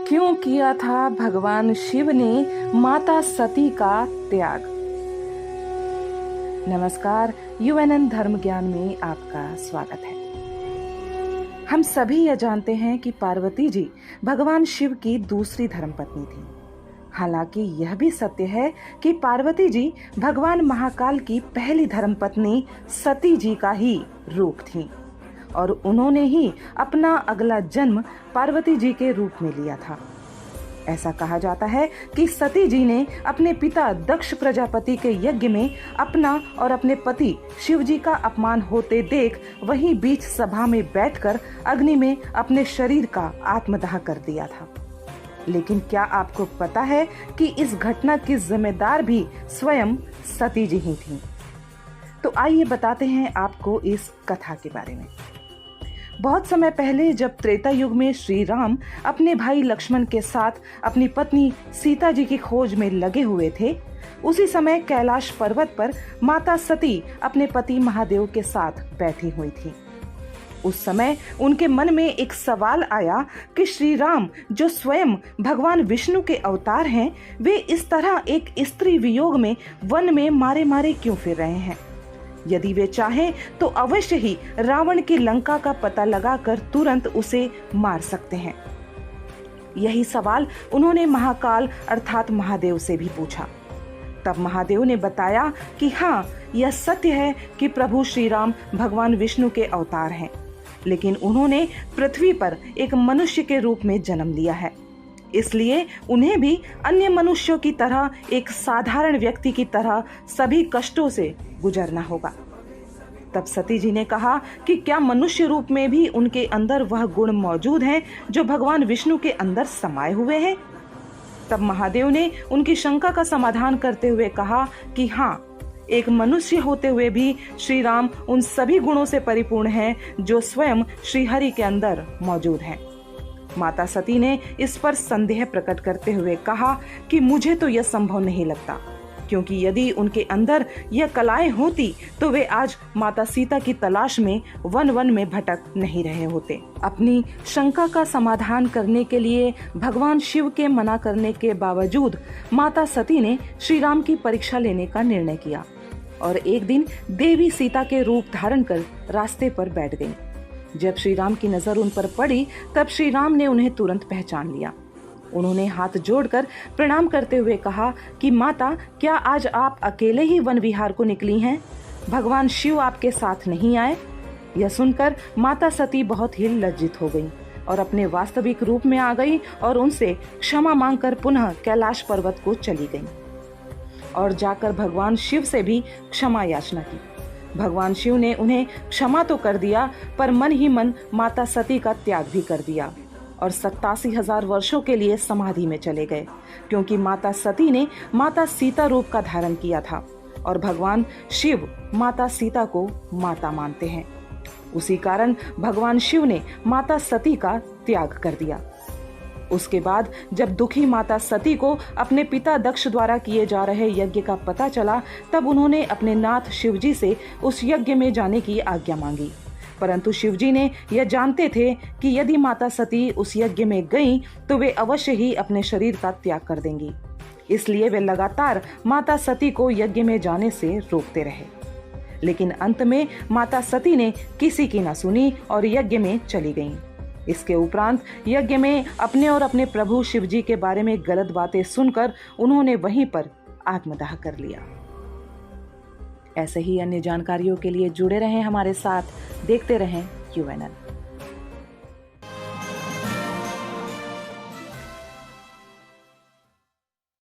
क्यों किया था भगवान शिव ने माता सती का त्याग। नमस्कार, यूएनएन धर्म ज्ञान में आपका स्वागत है। हम सभी यह जानते हैं कि पार्वती जी भगवान शिव की दूसरी धर्मपत्नी थी। हालांकि यह भी सत्य है कि पार्वती जी भगवान महाकाल की पहली धर्मपत्नी सती जी का ही रूप थी और उन्होंने ही अपना अगला जन्म पार्वती जी के रूप में लिया था। ऐसा कहा जाता है कि सती जी ने अपने पिता दक्ष प्रजापति के यज्ञ में अपना और अपने पति शिव जी का अपमान होते देख वहीं बीच सभा में बैठकर अग्नि में अपने शरीर का आत्मदाह कर दिया था। लेकिन क्या आपको पता है कि इस घटना की जिम्मेदार भी स्वयं सती जी ही थी? तो आइए बताते हैं आपको इस कथा के बारे में। बहुत समय पहले जब त्रेता युग में श्री राम अपने भाई लक्ष्मण के साथ अपनी पत्नी सीता जी की खोज में लगे हुए थे, उसी समय कैलाश पर्वत पर माता सती अपने पति महादेव के साथ बैठी हुई थी। उस समय उनके मन में एक सवाल आया कि श्री राम जो स्वयं भगवान विष्णु के अवतार हैं, वे इस तरह एक स्त्री वियोग में वन में मारे मारे क्यों फिर रहे हैं। यदि वे चाहें तो अवश्य ही रावण की लंका का पता लगाकर तुरंत उसे मार सकते हैं। यही सवाल उन्होंने महाकाल अर्थात महादेव से भी पूछा। तब महादेव ने बताया कि हाँ, यह सत्य है कि प्रभु श्री राम भगवान विष्णु के अवतार हैं, लेकिन उन्होंने पृथ्वी पर एक मनुष्य के रूप में जन्म लिया है, इसलिए उन्हें भी अन्य मनुष्यों की तरह एक साधारण व्यक्ति की तरह सभी कष्टों से गुजरना होगा। तब सती जी ने कहा कि क्या मनुष्य रूप में भी उनके अंदर वह गुण मौजूद हैं जो भगवान विष्णु के अंदर समाये हुए हैं? तब महादेव ने उनकी शंका का समाधान करते हुए कहा कि हाँ, एक मनुष्य होते हुए भी श्री राम उन सभी गुणों से परिपूर्ण हैं जो स्वयं श्री हरि के अंदर मौजूद हैं। माता सती ने इस पर संदेह प्रकट करते हुए कहा कि मुझे तो यह संभव नहीं लगता, क्योंकि यदि उनके अंदर यह कलाएं होती तो वे आज माता सीता की तलाश में वन वन में भटक नहीं रहे होते। अपनी शंका का समाधान करने के लिए भगवान शिव के मना करने के बावजूद माता सती ने श्री राम की परीक्षा लेने का निर्णय किया और एक दिन देवी सीता के रूप धारण कर रास्ते पर बैठ गईं। जब श्री राम की नजर उन पर पड़ी तब श्री राम ने उन्हें तुरंत पहचान लिया। उन्होंने हाथ जोड़कर प्रणाम करते हुए कहा कि माता, क्या आज आप अकेले ही वन विहार को निकली हैं? भगवान शिव आपके साथ नहीं आए? यह सुनकर माता सती बहुत ही लज्जित हो गई और अपने वास्तविक रूप में आ गई और उनसे क्षमा मांगकर पुनः कैलाश पर्वत को चली गई और जाकर भगवान शिव से भी क्षमा याचना की। भगवान शिव ने उन्हें क्षमा तो कर दिया, पर मन ही मन माता सती का त्याग भी कर दिया और 87,000 वर्षों के लिए समाधि में चले गए, क्योंकि माता सती ने माता सीता रूप का धारण किया था और भगवान शिव माता सीता को माता मानते हैं। उसी कारण भगवान शिव ने माता सती का त्याग कर दिया। उसके बाद जब दुखी माता सती को अपने पिता दक्ष द्वारा किए जा रहे यज्ञ का पता चला, तब उन्होंने अपने नाथ शिवजी से उस यज्ञ में जाने की आज्ञा मांगी। परंतु शिवजी ने यह जानते थे कि यदि माता सती उस यज्ञ में गईं तो वे अवश्य ही अपने शरीर का त्याग कर देंगी, इसलिए वे लगातार माता सती को यज्ञ में जाने से रोकते रहे। लेकिन अंत में माता सती ने किसी की न सुनी और यज्ञ में चली गईं। इसके उपरांत यज्ञ में अपने और अपने प्रभु शिवजी के बारे में गलत बातें सुनकर उन्होंने वहीं पर आत्मदाह कर लिया। ऐसे ही अन्य जानकारियों के लिए जुड़े रहें हमारे साथ, देखते रहें यूएनएन।